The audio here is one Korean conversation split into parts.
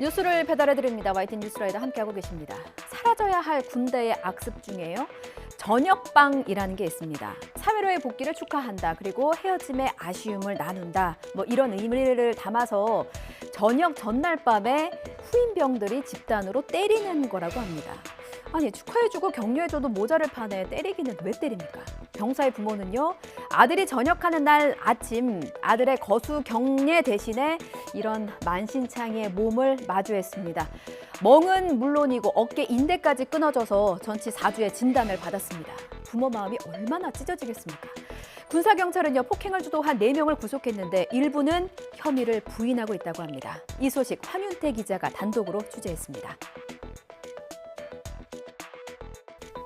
뉴스를 배달해드립니다. YTN 뉴스라이더 함께하고 계십니다. 사라져야 할 군대의 악습 중에요. 저녁방이라는 게 있습니다. 사회로의 복귀를 축하한다. 그리고 헤어짐의 아쉬움을 나눈다. 이런 의미를 담아서 저녁 전날 밤에 후임병들이 집단으로 때리는 거라고 합니다. 아니, 축하해주고 격려해줘도 모자를 파네. 때리기는 왜 때립니까? 병사의 부모는요, 아들이 전역하는 날 아침 아들의 거수 격례 대신에 이런 만신창이의 몸을 마주했습니다. 멍은 물론이고 어깨 인대까지 끊어져서 전치 4주의 진단을 받았습니다. 부모 마음이 얼마나 찢어지겠습니까? 군사경찰은요, 폭행을 주도한 4명을 구속했는데 일부는 혐의를 부인하고 있다고 합니다. 이 소식 황윤태 기자가 단독으로 취재했습니다.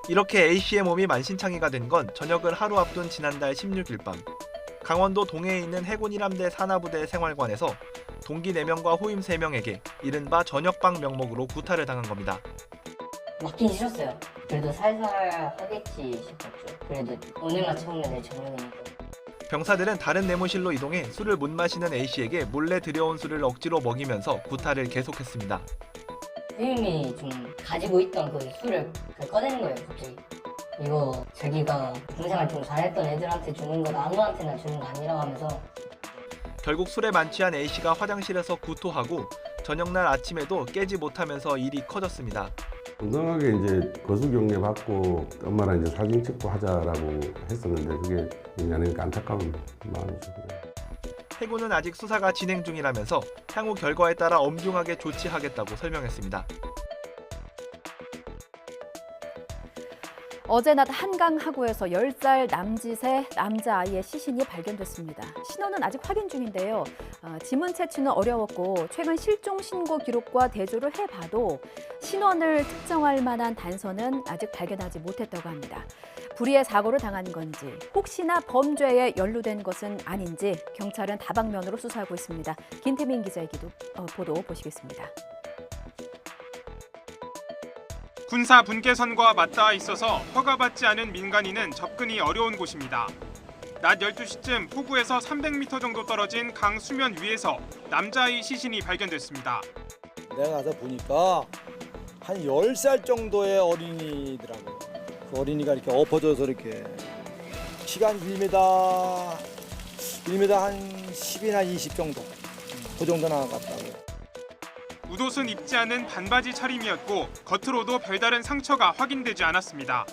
이렇게 A씨의 몸이 만신창이가 된 건 전역을 하루 앞둔 지난달 16일 밤 강원도 동해에 있는 해군 1함대 산하부대 생활관에서 동기 4명과 후임 3명에게 이른바 저녁방 명목으로 구타를 당한 겁니다. 맞긴 싫었어요. 그래도 살살 하겠지 싶었죠. 그래도 오늘만 처음에 내 저녁이니까. 병사들은 다른 내무실로 이동해 술을 못 마시는 A씨에게 몰래 들여온 술을 억지로 먹이면서 구타를 계속했습니다. 선생님이 좀 가지고 있던 그 술을 꺼내는 거예요, 갑자기. 이거 자기가 군생활 좀 잘했던 애들한테 주는 거 아무한테나 주는 거 아니라고 하면서. 결국 술에 만취한 A씨가 화장실에서 구토하고 저녁날 아침에도 깨지 못하면서 일이 커졌습니다. 건강하게 이제 거수경례 받고 엄마랑 이제 사진 찍고 하자라고 했었는데 그게 인간에게 안타까운 마음이죠. 해군은 아직 수사가 진행 중이라면서 향후 결과에 따라 엄중하게 조치하겠다고 설명했습니다. 어제 낮 한강 하구에서 10살 남짓의 남자아이의 시신이 발견됐습니다. 신원은 아직 확인 중인데요. 지문 채취는 어려웠고 최근 실종 신고 기록과 대조를 해봐도 신원을 특정할 만한 단서는 아직 발견하지 못했다고 합니다. 불의의 사고를 당한 건지 혹시나 범죄에 연루된 것은 아닌지 경찰은 다방면으로 수사하고 있습니다. 김태민 기자의 보도 보시겠습니다. 군사 분계선과 맞닿아 있어서 허가받지 않은 민간인은 접근이 어려운 곳입니다. 낮 12시쯤 포구에서 300m 정도 떨어진 강 수면 위에서 남자아이 시신이 발견됐습니다. 내가 가서 보니까 한 10살 정도의 어린이더라고요. 그 어린이가 이렇게 엎어져서 이렇게 키가 한 1m 한 10이나 20 정도 그 정도 나갔다고요. 웃옷은 입지 않은 반바지 차림이었고 겉으로도 별다른 상처가 확인되지 않았습니다.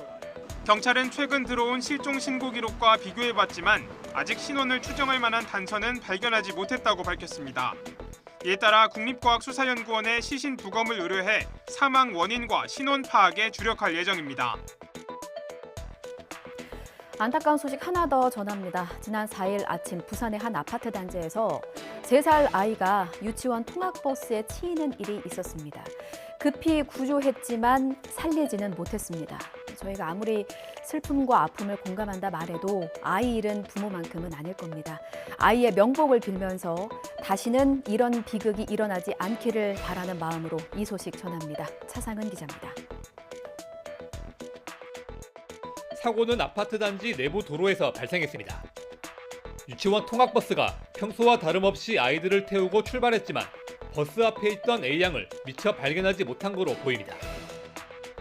경찰은 최근 들어온 실종 신고 기록과 비교해봤지만 아직 신원을 추정할 만한 단서는 발견하지 못했다고 밝혔습니다. 이에 따라 국립과학수사연구원에 시신 부검을 의뢰해 사망 원인과 신원 파악에 주력할 예정입니다. 안타까운 소식 하나 더 전합니다. 지난 4일 아침 부산의 한 아파트 단지에서 3살 아이가 유치원 통학버스에 치이는 일이 있었습니다. 급히 구조했지만 살리지는 못했습니다. 저희가 아무리 슬픔과 아픔을 공감한다 말해도 아이 잃은 부모만큼은 아닐 겁니다. 아이의 명복을 빌면서 다시는 이런 비극이 일어나지 않기를 바라는 마음으로 이 소식 전합니다. 차상은 기자입니다. 사고는 아파트 단지 내부 도로에서 발생했습니다. 유치원 통학버스가 평소와 다름없이 아이들을 태우고 출발했지만 버스 앞에 있던 A양을 미처 발견하지 못한 거로 보입니다.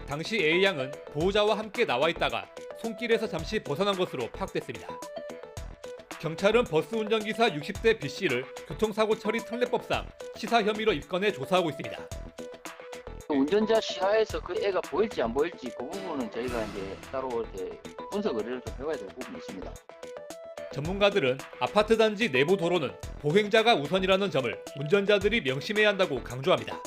당시 A양은 보호자와 함께 나와 있다가 손길에서 잠시 벗어난 것으로 파악됐습니다. 경찰은 버스 운전기사 60대 B씨를 교통사고 처리 특례법상 시사 혐의로 입건해 조사하고 있습니다. 운전자 시야에서 그 애가 보일지 안 보일지 그 부분은 저희가 이제 따로 이제 분석 의뢰를 좀 해봐야 될 부분이 있습니다. 전문가들은 아파트 단지 내부 도로는 보행자가 우선이라는 점을 운전자들이 명심해야 한다고 강조합니다.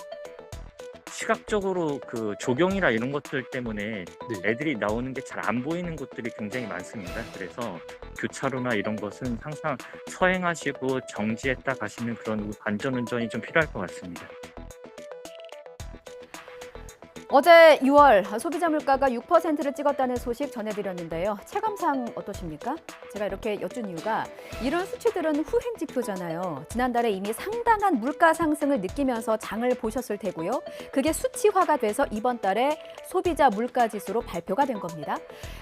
시각적으로 그 조경이나 이런 것들 때문에 애들이 나오는 게 잘 안 보이는 곳들이 굉장히 많습니다. 그래서 교차로나 이런 것은 항상 서행하시고 정지했다 가시는 그런 안전운전이 좀 필요할 것 같습니다. 어제 6월 소비자 물가가 6%를 찍었다는 소식 전해드렸는데요. 체감상 어떠십니까? 제가 이렇게 여쭌 이유가 이런 수치들은 후행 지표잖아요. 지난달에 이미 상당한 물가 상승을 느끼면서 장을 보셨을 테고요. 그게 수치화가 돼서 이번 달에 소비자 물가 지수로 발표가 된 겁니다.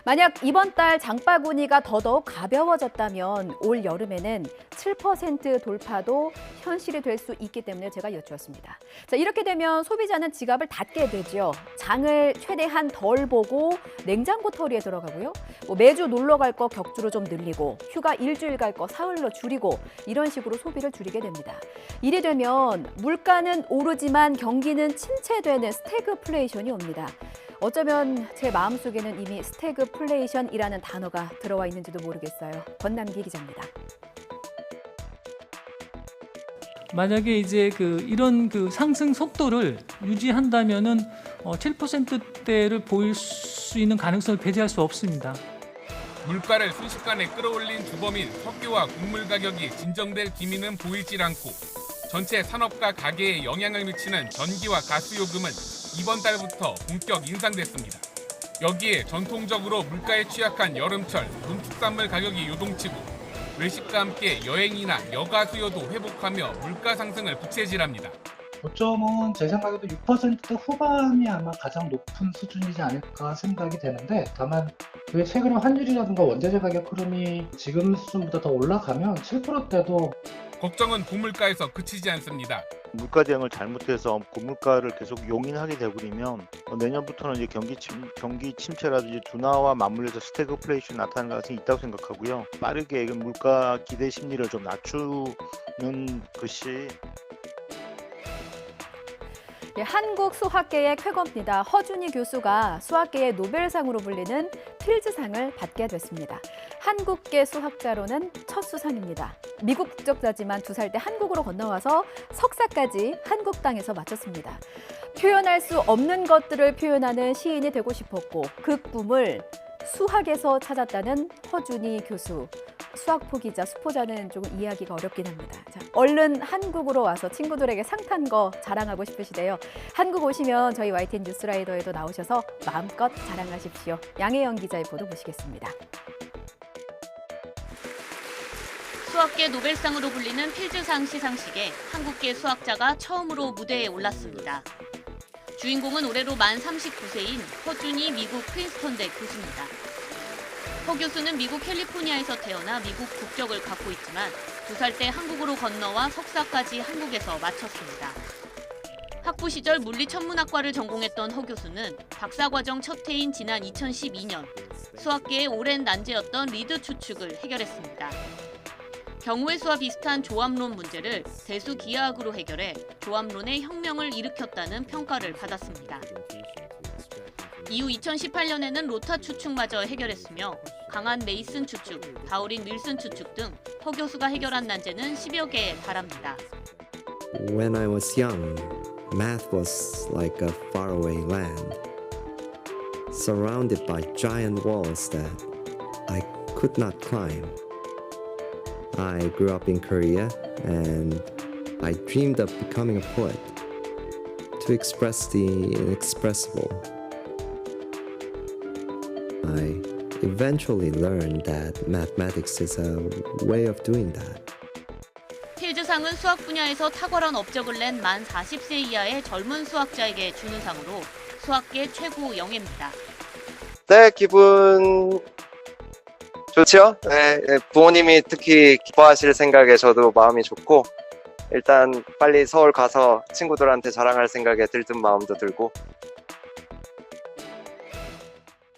만약 이번 달 장바구니가 더더욱 가벼워졌다면 올 여름에는 7% 돌파도 현실이 될 수 있기 때문에 제가 여쭈었습니다. 자, 이렇게 되면 소비자는 지갑을 닫게 되죠. 장을 최대한 덜 보고 냉장고 털이에 들어가고요. 매주 놀러 갈 거 격주로 좀 늘리고 휴가 일주일 갈 거 사흘로 줄이고 이런 식으로 소비를 줄이게 됩니다. 이래 되면 물가는 오르지만 경기는 침체되는 스태그플레이션이 옵니다. 어쩌면 제 마음속에는 이미 스태그플레이션이라는 단어가 들어와 있는지도 모르겠어요. 권남기 기자입니다. 만약에 이제 이런 상승 속도를 유지한다면은 7%대를 보일 수 있는 가능성을 배제할 수 없습니다. 물가를 순식간에 끌어올린 주범인 석유와 곡물 가격이 진정될 기미는 보이질 않고 전체 산업과 가계에 영향을 미치는 전기와 가스 요금은 이번 달부터 본격 인상됐습니다. 여기에 전통적으로 물가에 취약한 여름철 농축산물 가격이 요동치고 외식과 함께 여행이나 여가 수요도 회복하며 물가 상승을 부채질합니다. 고점은 제 생각에도 6% 후반이 아마 가장 높은 수준이지 않을까 생각이 되는데, 다만 최근에 환율이라든가 원재재 가격 흐름이 지금 수준보다 더 올라가면 7%대도 걱정은 고물가에서 그치지 않습니다. 물가 대응을 잘못해서 고물가를 계속 용인하게 되버리면 내년부터는 이제 경기 침체라든지 둔화와 맞물려서 스태그플레이션이 나타나는 가능성이 있다고 생각하고요. 빠르게 물가 기대 심리를 좀 낮추는 것이 한국 수학계의 쾌거입니다. 허준희 교수가 수학계의 노벨상으로 불리는 필즈상을 받게 됐습니다. 한국계 수학자로는 첫 수상입니다. 미국 국적자지만 2살 때 한국으로 건너와서 석사까지 한국 땅에서 마쳤습니다. 표현할 수 없는 것들을 표현하는 시인이 되고 싶었고 그 꿈을 수학에서 찾았다는 허준희 교수. 수학 포기자, 수포자는 조금 이해하기가 어렵긴 합니다. 자, 얼른 한국으로 와서 친구들에게 상 탄 거 자랑하고 싶으시대요. 한국 오시면 저희 YTN 뉴스라이더에도 나오셔서 마음껏 자랑하십시오. 양혜영 기자의 보도 보시겠습니다. 수학계 노벨상으로 불리는 필즈상 시상식에 한국계 수학자가 처음으로 무대에 올랐습니다. 주인공은 올해로 만 39세인 허준희 미국 프린스턴대 교수입니다. 허 교수는 미국 캘리포니아에서 태어나 미국 국적을 갖고 있지만 2살 때 한국으로 건너와 석사까지 한국에서 마쳤습니다. 학부 시절 물리천문학과를 전공했던 허 교수는 박사과정 첫 해인 지난 2012년 수학계의 오랜 난제였던 리드 추측을 해결했습니다. 경우의 수와 비슷한 조합론 문제를 대수기하학으로 해결해 조합론의 혁명을 일으켰다는 평가를 받았습니다. 이후 2018년에는 로타 추측마저 해결했으며 강한 메이슨 추측, 바우린 윌슨 추측 등 허 교수가 해결한 난제는 10여 개에 달합니다. When I was young, math was like a faraway land, surrounded by giant walls that I could not climb. I grew up in Korea and I dreamed of becoming a poet to express the inexpressible. I eventually learned that mathematics is a way of doing that. 필즈상은 수학 분야에서 탁월한 업적을 낸 만 40세 이하의 젊은 수학자에게 주는 상으로 수학계 최고 영예입니다. 네, 기분 좋죠? 네, 부모님이 특히 기뻐하실 생각에 저도 마음이 좋고 일단 빨리 서울 가서 친구들한테 자랑할 생각에 들뜬 마음도 들고